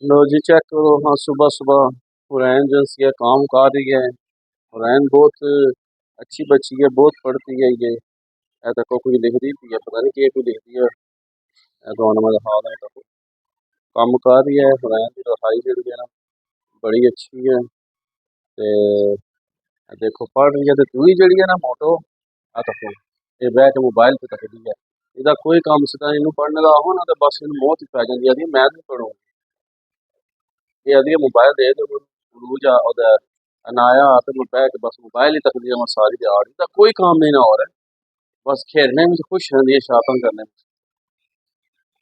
लो जी check करो। हाँ, सुबह सुबह हुरैन जो है काम कर रही है। हुरैन बहुत अच्छी बच्ची है, बहुत पढ़ती है ये। ऐ देखो कोई लिख दी थी, पता नहीं क्या कोई लिख दी है। ऐ तो आने वाला हाल है तो काम कर रही है। हुरैन की लिखाई जी है ना, बड़ी अच्छी है। ते ऐ देखो पढ़ रही है। तो तू ही जड़ी है ना मोटो, आ देखो ये बह के मोबाइल पे तकदी है। ਇਹਦਾ ਕੋਈ ਕੰਮ ਸਿੱਧਾ ਇਹਨੂੰ ਪੜ੍ਹਨ ਦਾ ਹੋ ਨਾ ਤੇ ਬਸ ਇਹਨੂੰ ਮੌਤ ਹੀ ਪੈ ਜਾਂਦੀ ਹੈ। ਮੈਂ ਨਹੀਂ ਪੜੂੰ ਇਹ ਆਦੀ मोबाइल दे दो रूज आ अनाया तो मैं बह के बस मोबाइल ही तकदी है सारी दिहाड़ी। इसदा कोई काम नहीं ना हो रहा, बस खेलने में खुश रहती है, शरारतां करने में।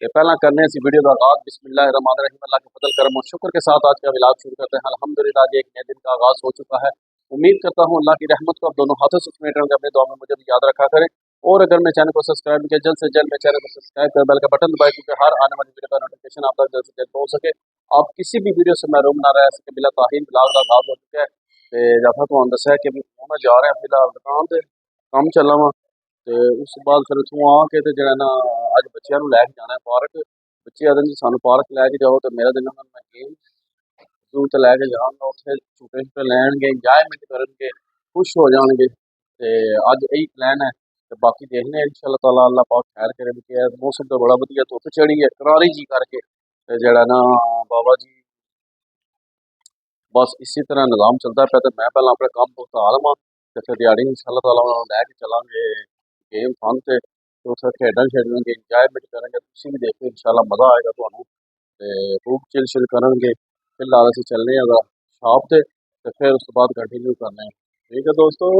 ये पहला करने से वीडियो का आगाज बिस्मिल्लाहिर्रहमानिर्रहीम अल्लाह के फजल करम और शुक्र के साथ आज का विलाग शुरू करते हैं। अल्हम्दुलिल्लाह आज एक नए दिन का आगाज हो चुका है। उम्मीद करता हूँ अल्लाह की रहमत को आप दोनों हाथों से समेट रहे अपने दुआ में मुझे भी याद रखा करें। और अगर मैं चैनल को सब्सक्राइब किया जल्द से जल्द मेरे चैनल को सब्सक्राइब कर बेल का बटन दबाएं, क्योंकि हर आने वाली वीडियो का नोटिफिकेशन आप तक जल्द से जल्द पहुंच सके। आप किसी भी वीडियो से महरूम ना रह सके। बिला ताहीन विलाग का आगाज हो चुका है। ते जैसा तो दसा है कि मैं जा रहा फिलहाल दुकान से काम चला वा। ਤੇ ਉਸ ਤੋਂ ਬਾਅਦ ਫਿਰ ਉੱਥੋਂ ਆ ਕੇ ਤੇ ਜਿਹੜਾ ਨਾ ਅੱਜ ਬੱਚਿਆਂ ਨੂੰ ਲੈ ਕੇ ਜਾਣਾ ਪਾਰਕ। ਬੱਚੇ ਆਖਦੇ ਜੀ ਸਾਨੂੰ ਪਾਰਕ ਲੈ ਕੇ ਜਾਓ, ਤੇ ਮੇਰਾ ਦਿਨ ਉਹਨਾਂ ਨੂੰ ਮੈਂ ਗੇਮ ਜ਼ੂ ਤੇ ਲੈ ਕੇ ਜਾਵਾਂਗਾ। ਉੱਥੇ ਝੂਟੇ ਝੂਟੇ ਲੈਣਗੇ, ਇੰਜॉयमेंट ਕਰਨਗੇ, ਖੁਸ਼ ਹੋ ਜਾਣਗੇ। ਤੇ ਅੱਜ ਇਹੀ ਪਲਾਨ ਹੈ। ਤੇ ਬਾਕੀ ਦੇਖਦੇ ਹਾਂ ਇਨਸ਼ਾ ਅੱਲਾਹ ਤਾਲਾ, ਅੱਲਾਹ ਪਾਕ ਖੈਰ ਕਰੇ। ਕਿ ਮੌਸਮ ਤਾਂ ਬੜਾ ਵਧੀਆ, ਧੁੱਪ ਚੜੀ ਹੈ ਕਰਾਰੀ ਜੀ ਕਰਕੇ। ਤੇ ਜਿਹੜਾ ਨਾ ਬਾਬਾ ਜੀ बस इसी तरह निज़ाम चलता पे। तो मैं पहला अपने काम को उतार लवां ते फिर दिहाड़ी इंशाअल्लाह ताला उन्हां नूं लैके चलांगे गेम फन ते उत्थे खेडण खेडणगे, इंजॉयमेंट करेंगे। तुसीं भी देखो इंशाअल्लाह मज़ा आएगा तुहानूं ते खूब चिल शिल करनगे। फिलहाल असीं चलने आं शॉप ते फिर उस तो बाद कंटिन्यू करने हैं। ठीक है दोस्तों।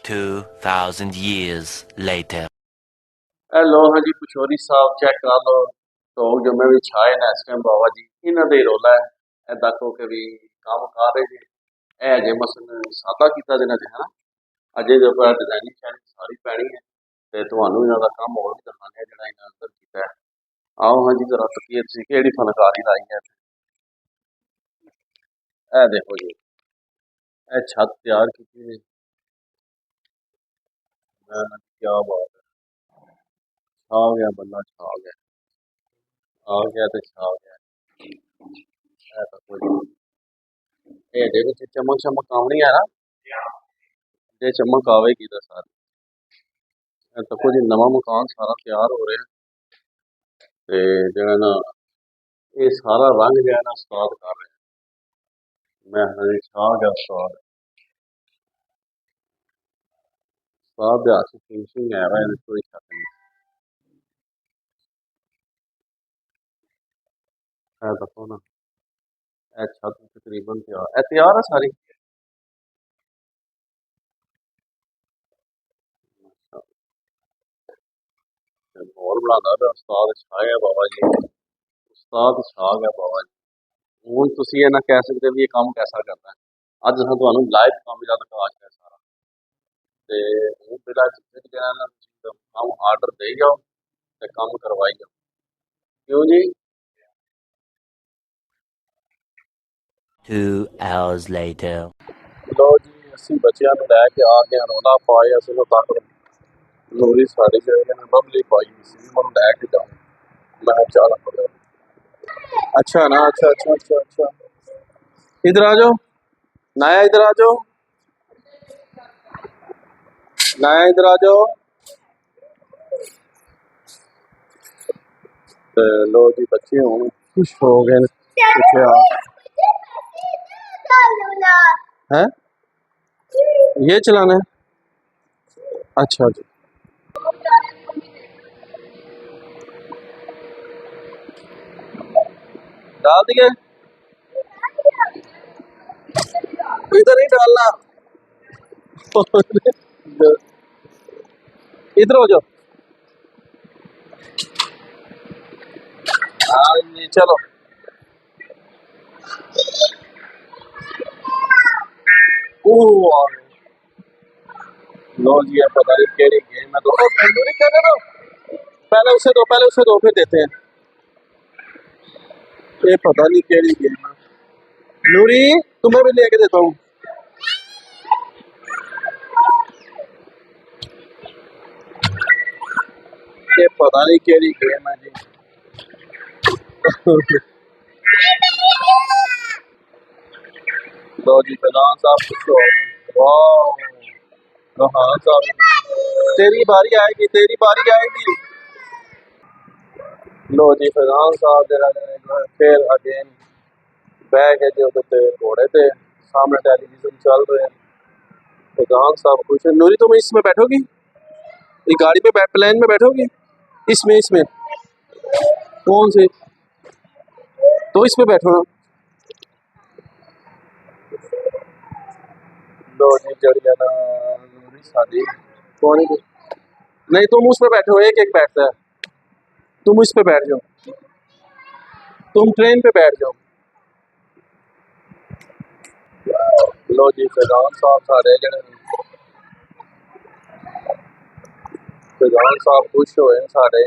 2000 years later. हेलो हाँ जी पछोरी साहब, चेक कर लो तो जो मैं भी छाए ना इस टाइम बाबा जी इन्हां दे ही रौला है। ए देखो कि भी काम कर रहे जी। ए अजे मसन सादा कीता देना है ना, अजे जो डिजाइनिंग शाइनिंग सारी पैनी है। ते तुहानूं इन्हां दा काम होर भी दिखाने आ जिहड़ा इन्हां अंदर कीता है। आओ हाँ जी जरा तकिए तुसीं केहड़ी फनकारी लाई है। ए देखो जी ए छत तैयार की, क्या बात है। छा गया बंदा, छा गया, आ गया तो छा गया। ए देखो जी ਇਹਦੇ ਵਿੱਚ ਚਮਕ ਚਮਕ ਆਉਣੀ ਹੈ ਨਾ, ਜੇ ਚਮਕ ਆਵੇਗੀ ਤਾਂ ਸਾਰੀ। ਇਹ ਦੇਖੋ ਜੀ ਨਵਾਂ ਮਕਾਨ ਸਾਰਾ ਤਿਆਰ ਹੋ ਰਿਹਾ ਤੇ ਜਿਹੜਾ ਨਾ ਇਹ ਸਾਰਾ ਰੰਗ ਜਿਹੜਾ ਨਾ ਉਸਤਾਦ ਕਰ ਰਿਹਾ। ਮੈਂ ਹਜੇ ਛਾ ਗਿਆ ਉਸਤਾਦ ਦੇ ਹੱਥ ਫਿਨਿਸ਼ਿੰਗ ਹੈ ਵਾ, ਇਹਦੇ ਕੋਈ ਸ਼ੱਕ ਨਹੀਂ। ਇਹ ਦੇਖੋ ਨਾ ਇਹ ਛੱਤ ਤਕਰੀਬਨ ਤਿਆਰ, ਇਹ ਤਿਆਰ ਹੈ ਸਾਰੀ। ਮਾਹੌਲ ਬਣਾਉਂਦਾ ਪਿਆ ਉਸਤਾਦ, ਛਾਇਆ ਬਾਬਾ ਜੀ, ਉਸਤਾਦ ਛਾ ਗਿਆ ਬਾਬਾ ਜੀ। ਹੁਣ ਤੁਸੀਂ ਇਹ ਨਾ ਕਹਿ ਸਕਦੇ ਵੀ ਇਹ ਕੰਮ ਕੈਸਾ ਕਰਦਾ ਹੈ। ਅੱਜ ਅਸੀਂ ਤੁਹਾਨੂੰ ਲਾਈਵ ਕੰਮ ਦਾ ਦਿਖਾ ਕੇ ਸਾਰਾ। ਤੇ ਹੁਣ ਬਿਲਾ ਜਿਹੜਾ ਨਾ ਕੰਮ ਆਰਡਰ ਦੇ ਜਾਓ ਤੇ ਕੰਮ ਕਰਵਾਈ ਜਾਓ, ਕਿਉਂ ਜੀ। 2 hours later. ਲੋ ਜੀ ਅਸੀਂ ਬੱਚਿਆਂ ਨੂੰ ਲੈ ਕੇ ਆ ਗਏ, ਰੌਲਾ ਪਾਇਆ ਅਸੀਂ ਤੱਕ ਲੋਰੀ ਸਾਡੀ ਜਿਹੜੇ ਨੇ ਬਬਲੀ ਪਾਈ ਸੀ, ਉਹਨੂੰ ਲੈ ਕੇ ਜਾਓ। मैं चल अच्छा ना, अच्छा अच्छा अच्छा अच्छा इधर आ जाओ नाया, इधर आ जाओ नाया, इधर आ जाओ। लो जी बच्चे हूँ खुश हो गए हैं, ये चलाना है। अच्छा जी डाल दिए, इधर नहीं डालना इधर हो जाओ। हाँ जी चलो लो जी अब पता नहीं केड़ी गेम है। तो नहीं कहने दो, पहले उसे दो, पहले उसे दो फिर देते हैं। ये पता नहीं केड़ी गेम है। नूरी तुम्हें भी लेके देता हूँ। ये पता नहीं केड़ी गेम है जी। लो जी फैजान साहब खुश हो गए। वाह रोहान साहब तेरी बारी आएगी, तेरी बारी आएगी। लो जी फैजान साहब जरा फिर अगेन बैग है जो ते घोड़े थे, सामने टेलीविजन चल रहे हैं। फैजान साहब खुश है। नूरी तुम इसमें बैठोगी, ये गाड़ी में प्लेन में बैठोगी? इसमें इसमें कौन से? तो इसमें बैठो ना। लो जी जड़िया ना नूरी शादी कौन है? नहीं तुम उस पे बैठो, एक एक बैठता है, तुम इस पे बैठ जाओ, तुम ट्रेन पे बैठ जाओ। लो जी फैजान साहब सारे जने फैजान साहब खुश हुए सारे।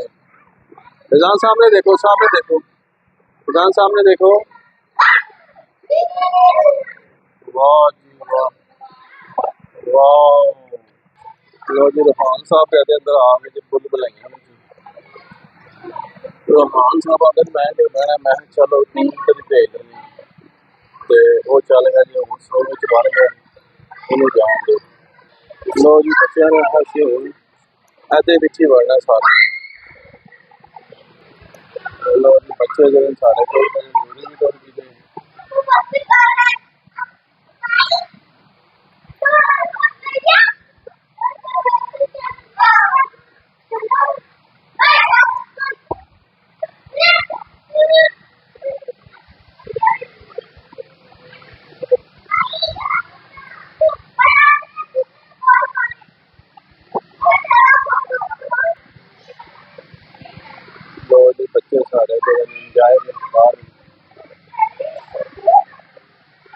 फैजान सामने देखो, सामने देखो, फैजान सामने देखो। वाह जी वाह, वाह। लो जी रोहान साहब कहते अंदर आ गए जी, बुल बुलाइया। रोहान साहब आते मैं नहीं बहना, मैं चलो तीन कभी भेज देनी ते वो चल गया जी, हूँ सौ में बन गया, उन्हें जान दो। लो जी बच्चों ने हंसी हुई ऐसे पिछे बढ़ना सारे। लो जी बच्चे जो सारे कोई दूरी भी कर दी। लो जी बच्चे सारे जो इंजॉय बाहर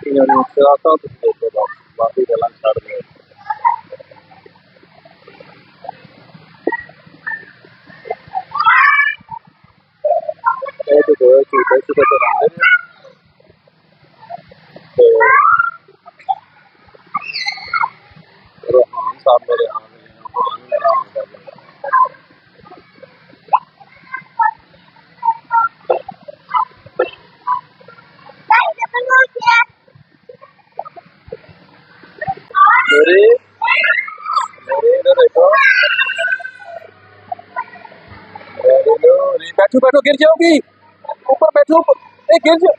इन्होंने शरारत तो देखो बस, बाकी गल छड़ दो। ये तो दो झूठे छूटे तो रहते हैं तो रोहान साहब मेरे आ गए हैं, रोहान मेरा आ गया। मेरे मेरे इधर देखो, बैठो बैठो गिर जाओगी, ऊपर बैठो, ऊपर गिर जाओ,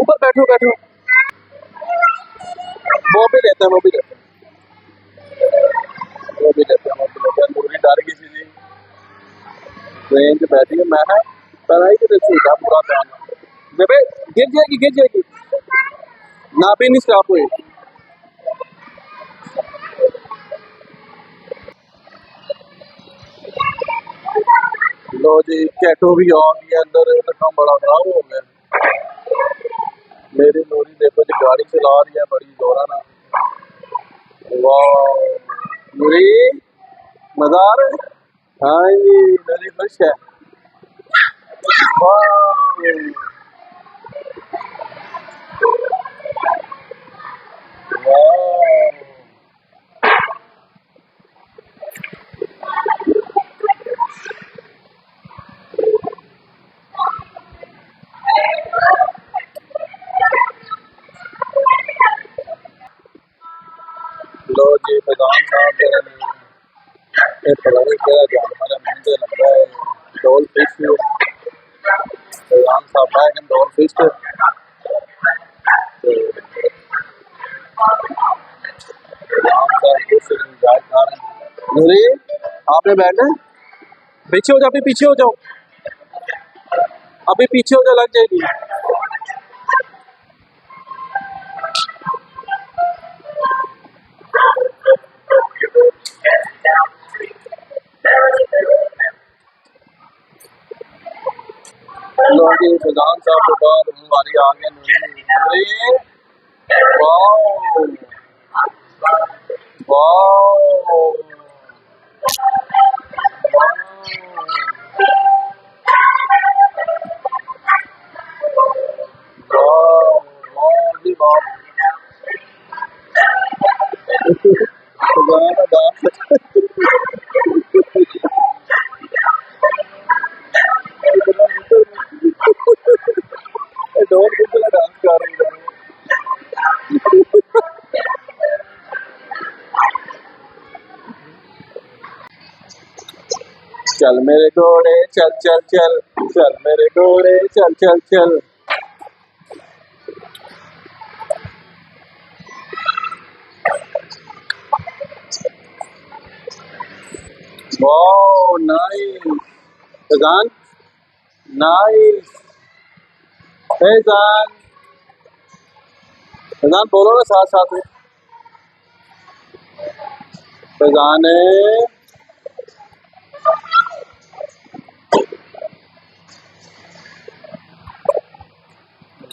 ऊपर बैठो बैठो। वो भी लेते हैं, वो भी लेते हैं, वो भी लेते हैं, वो भी लेते हैं। नूरी डर गई थी जी, ट्रेन से बैठी है, मैं पता ही कि झूठा पूरा काम बेबे गिर जाएगी, गिर जाएगी ना भी नहीं स्टाप हुई। लो जी कैटो भी आ गया अंदर, तो काम बड़ा खराब हो गया। मेरी नूरी देखो जी गाड़ी चला रही है बड़ी जोरा ना। वाह नूरी मजा आ रहा है। हाँ जी नूरी खुश है। वाह वाह। लो जी फैजान साहब ये पता नहीं क्या जानवर है, मुझे लग रहा है डॉल फिश। फैजान साहब है डॉल फिश तो फैजान साहब खुश इंजॉय कर रहे हैं। नूरी आपने बैठना है? पीछे हो जाओ, अभी पीछे हो जाओ, अभी पीछे हो जाओ, लग जाएगी। लो जी फैजान साहब के बाद हमारी आ गई नूरी। नूरी वाह वाह वाह वाह जी वाह। फैजान का डांस चल मेरे घोड़े चल चल चल, चल मेरे घोड़े चल चल चल। Wow nice Faizan, nice Faizan. Faizan बोलो ना साथ साथ में, फैजान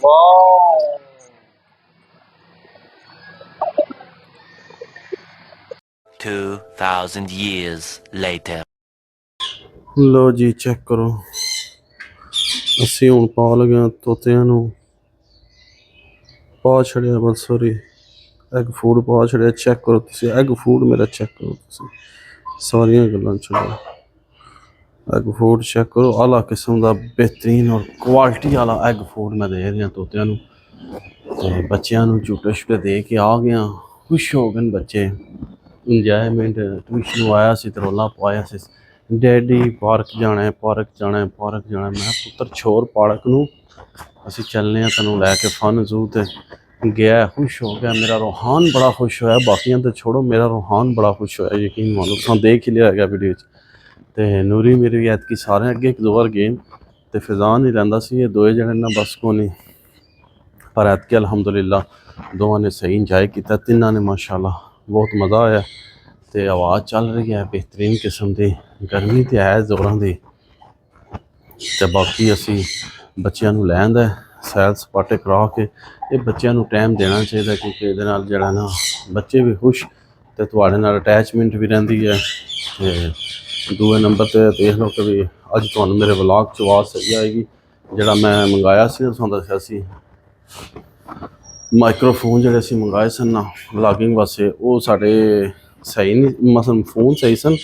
वाओ। 2,000 years later. लो जी चेक करो, ਅਸੀਂ ਹੁਣ ਪਾ ਲਗੇ ਤੋਤਿਆਂ ਨੂੰ, ਪਾ ਛੜਿਆ ਬਸ ਸੋਰੀ ਐਗ ਫੂਡ ਪਾ ਛੜਿਆ। ਚੈੱਕ ਕਰੋ ਤੁਸੀਂ ਐਗ ਫੂਡ ਮੇਰਾ, ਚੈੱਕ ਕਰੋ ਤੁਸੀਂ ਸਾਰੀਆਂ ਗੱਲਾਂ ਛੱਡੋ, ਐਗ ਫੂਡ ਚੈੱਕ ਕਰੋ। ਆਲਾ ਕਿਸਮ ਦਾ ਬਿਹਤਰੀਨ ਔਰ ਕੁਆਲਿਟੀ ਵਾਲਾ ਐਗ ਫੂਡ ਮੈਂ ਦੇ ਰਿਹਾ ਤੋਤਿਆਂ ਨੂੰ। ਤੇ ਬੱਚਿਆਂ ਨੂੰ ਝੂਟੇ ਛੂਟੇ ਦੇ ਕੇ ਆ ਗਿਆ, ਖੁਸ਼ ਹੋ ਗਏ ਬੱਚੇ। ਇੰਜੋਇਮੈਂਟ, ਟਿਊਸ਼ਨ ਆਇਆ ਸੀ ਤੇ ਰੌਲਾ ਪਾਇਆ ਸੀ, ਡੈਡੀ ਪਾਰਕ ਜਾਣਾ ਪਾਰਕ ਜਾਣਾ ਪਾਰਕ ਜਾਣਾ। ਮੈਂ ਪੁੱਤਰ ਛੋੜ ਪਾਰਕ ਨੂੰ, ਅਸੀਂ ਚੱਲਨੇ ਆ ਤੈਨੂੰ ਲੈ ਕੇ ਫਨ ਜ਼ੂ। ਤੇ ਗਿਆ, ਖੁਸ਼ ਹੋ ਗਿਆ। ਮੇਰਾ ਰੋਹਾਨ ਬੜਾ ਖੁਸ਼ ਹੋਇਆ, ਬਾਕੀਆਂ ਤੇ ਛੋੜੋ, ਮੇਰਾ ਰੋਹਾਨ ਬੜਾ ਖੁਸ਼ ਹੋਇਆ। ਯਕੀਨ ਮੰਨੋ, ਤੁਸੀਂ ਦੇਖ ਹੀ ਲਿਆ ਹੈਗਾ ਵੀਡੀਓ 'ਚ। ਤੇ ਨੂਰੀ ਮੇਰੀ ਵੀ ਐਤਕੀ ਸਾਰਿਆਂ ਅੱਗੇ ਇੱਕ ਦੋ ਵਾਰ ਗਏ ਤੇ ਫੈਜ਼ਾਨ ਹੀ ਰਹਿੰਦਾ ਸੀ, ਇਹ ਦੋਏ ਜਣੇ ਨਾ ਬਸ ਕੋ ਨਹੀਂ। ਪਰ ਐਤਕੀ ਅਲਹਮਦੁਲਿਲਾ ਦੋਵਾਂ ਨੇ ਸਹੀ ਇੰਜੋਏ ਕੀਤਾ, ਤਿੰਨਾਂ ਨੇ ਮਾਸ਼ਾਅੱਲਾ ਬਹੁਤ ਮਜ਼ਾ ਆਇਆ। ਤੇ ਆਵਾਜ਼ ਚੱਲ ਰਹੀ ਹੈ ਬਿਹਤਰੀਨ ਕਿਸਮ ਦੀ, ਗਰਮੀ ਤੇ ਹੈ ਜ਼ੋਰਾਂ ਦੀ। ਤੇ ਬਾਕੀ ਅਸੀਂ ਬੱਚਿਆਂ ਨੂੰ ਲੈਣ ਦਾ ਸੈਰ ਸਪਾਟੇ ਕਰਾ ਕੇ, ਇਹ ਬੱਚਿਆਂ ਨੂੰ ਟਾਈਮ ਦੇਣਾ ਚਾਹੀਦਾ, ਕਿਉਂਕਿ ਇਹਦੇ ਨਾਲ ਜਿਹੜਾ ਨਾ ਬੱਚੇ ਵੀ ਖੁਸ਼ ਤੇ ਤੁਹਾਡੇ ਨਾਲ ਅਟੈਚਮੈਂਟ ਵੀ ਰਹਿੰਦੀ ਹੈ। ਤੇ ਦੂਏ ਨੰਬਰ 'ਤੇ ਦੇਖ ਲਓ ਕਿ ਵੀ ਅੱਜ ਤੁਹਾਨੂੰ ਮੇਰੇ ਵਲੌਗ 'ਚ ਆਵਾਜ਼ ਸਹੀ ਆਏਗੀ। ਜਿਹੜਾ ਮੈਂ ਮੰਗਾਇਆ ਸੀ ਤੁਹਾਨੂੰ ਦੱਸਿਆ ਸੀ ਮਾਈਕ੍ਰੋਫੋਨ, ਜਿਹੜੇ ਅਸੀਂ ਮੰਗਾਏ ਸਨ ਨਾ ਵਲੌਗਿੰਗ ਵਾਸਤੇ, ਉਹ ਸਾਡੇ ਸਹੀ ਨਹੀਂ, ਮਸਲ ਫੋਨ ਸਹੀ ਸਨ।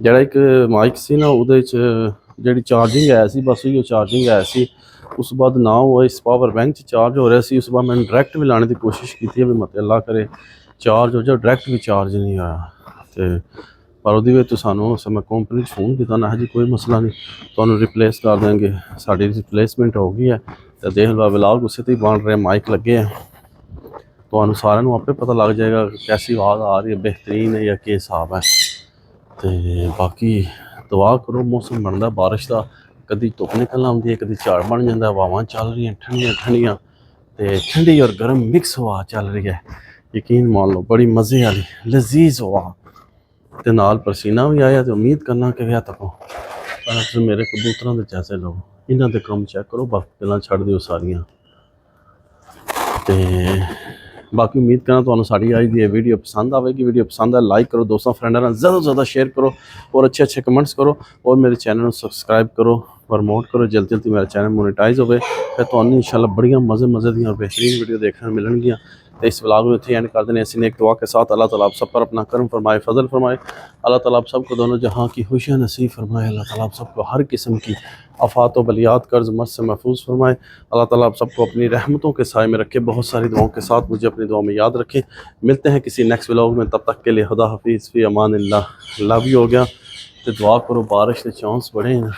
ਜਿਹੜਾ ਇੱਕ ਮਾਈਕ ਸੀ ਨਾ ਉਹਦੇ 'ਚ ਜਿਹੜੀ ਚਾਰਜਿੰਗ ਆਇਆ ਸੀ, ਬਸ ਉਹ ਚਾਰਜਿੰਗ ਆਇਆ ਸੀ। ਉਸ ਤੋਂ ਬਾਅਦ ਨਾ ਉਹ ਇਸ ਪਾਵਰ ਬੈਂਕ 'ਚ ਚਾਰਜ ਹੋ ਰਿਹਾ ਸੀ। ਉਸ ਤੋਂ ਬਾਅਦ ਮੈਂ ਡਾਇਰੈਕਟ ਵੀ ਲਾਣੇ ਦੀ ਕੋਸ਼ਿਸ਼ ਕੀਤੀ ਵੀ ਮਤ ਅੱਲਾ ਕਰੇ ਚਾਰਜ ਹੋ ਜਾ, ਡਾਇਰੈਕਟ ਵੀ ਚਾਰਜ ਨਹੀਂ ਆਇਆ। ਤੇ ਪਰ ਉਹਦੀ ਵਿੱਚ ਸਾਨੂੰ ਮੈਂ ਕੰਪਨੀ 'ਚ ਫੋਨ ਕੀਤਾ ਨਾ, ਜੀ ਕੋਈ ਮਸਲਾ ਨਹੀਂ, ਤੁਹਾਨੂੰ ਰਿਪਲੇਸ ਕਰ ਦੇਂਗੇ। ਸਾਡੀ ਰਿਪਲੇਸਮੈਂਟ ਹੋ ਗਈ ਹੈ। ਤੇ ਦੇਖ ਲਓ ਵਲੌਗ ਉਸੇ ਤੇ ਹੀ ਬਣ ਰਿਹਾ, ਮਾਈਕ ਲੱਗੇ ਹੈ। ਤੁਹਾਨੂੰ ਸਾਰਿਆਂ ਨੂੰ ਆਪੇ ਪਤਾ ਲੱਗ ਜਾਏਗਾ ਕੈਸੀ ਆਵਾਜ਼ ਆ ਰਹੀ ਹੈ, बेहतरीन है या ਕੀ ਹਿਸਾਬ ਹੈ। ਤੇ ਬਾਕੀ ਦੁਆ ਕਰੋ, ਮੌਸਮ ਬਣਦਾ ਬਾਰਿਸ਼ ਦਾ, ਕਦੀ ਧੁੱਪ ਨਿਕਲ ਆਉਂਦੀ ਹੈ, ਕਦੀ ਝਾੜ ਬਣ ਜਾਂਦਾ, ਹਵਾਵਾਂ ਚੱਲ ਰਹੀਆਂ ਠੰਡੀਆਂ ਠੰਡੀਆਂ ਤੇ ਠੰਡੀ ਔਰ ਗਰਮ ਮਿਕਸ ਹਵਾ ਚੱਲ ਰਹੀ ਹੈ। ਯਕੀਨ ਮੰਨ ਲਓ ਬੜੀ ਮਜ਼ੇ ਵਾਲੀ ਲਜ਼ੀਜ਼ ਹਵਾ, ਤੇ ਨਾਲ ਪਸੀਨਾ ਵੀ ਆਇਆ। ਤੇ ਉਮੀਦ ਕਰਨਾ ਕਿ ਵਿਆਹ ਤੱਕ ਪਰ ਮੇਰੇ ਕਬੂਤਰਾਂ ਦੇ ਜੈਸੇ ਲੋਕ, ਇਹਨਾਂ ਦੇ ਕੰਮ ਚੈੱਕ ਕਰੋ, ਬਾਕੀ ਗੱਲਾਂ ਛੱਡ ਦਿਓ ਸਾਰੀਆਂ। ਤੇ ਬਾਕੀ ਉਮੀਦ ਕਰਾਂ ਤੁਹਾਨੂੰ ਸਾਡੀ ਅੱਜ ਦੀ ਇਹ ਵੀਡੀਓ ਪਸੰਦ ਆਵੇਗੀ। ਵੀਡੀਓ ਪਸੰਦ ਹੈ ਲਾਈਕ ਕਰੋ, ਦੋਸਤਾਂ ਫਰੈਂਡਾਂ ਨਾਲ ਜ਼ਿਆਦਾ ਤੋਂ ਜ਼ਿਆਦਾ ਸ਼ੇਅਰ ਕਰੋ, ਔਰ ਅੱਛੇ ਅੱਛੇ ਕਮੈਂਟਸ ਕਰੋ, ਔਰ ਮੇਰੇ ਚੈਨਲ ਨੂੰ ਸਬਸਕ੍ਰਾਈਬ ਕਰੋ, ਪ੍ਰਮੋਟ ਕਰੋ। ਜਲਦੀ ਜਲਦੀ ਮੇਰਾ ਚੈਨਲ ਮੋਨੀਟਾਈਜ਼ ਹੋਵੇ ਤੇ ਤੁਹਾਨੂੰ इंशाल्लाह ਬੜੀਆਂ ਮਜ਼ੇ ਦੀਆਂ बेहतरीन वीडियो देखने मिलनगियाँ। तो इस व्लॉग में इतने एंड कर देने ऐसी नेक दुआ के साथ। अल्लाह ताला आप सब पर अपना करम फरमाए, फजल फरमाए। अल्लाह ताला आप सबको दोनों जहाँ की खुशियाँ नसीब फरमाए। अल्लाह ताला आप सबको हर किस्म की आफात व बलियात कर्ज मर्ज से महफूज फरमाए। अल्लाह ताला आप सबको अपनी रहमतों के साए में रखे। बहुत सारी दुआओं के साथ मुझे अपनी दुआ में याद रखें। मिलते हैं किसी नेक्स्ट व्लॉग में, तब तक के लिए खुदा हाफिज़, फ़ी अमानिल्लाह। लव यू हो गया। तो दुआ करो बारिश के चांस बड़े हैं,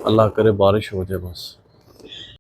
अल्लाह करे बारिश हो जाए बस।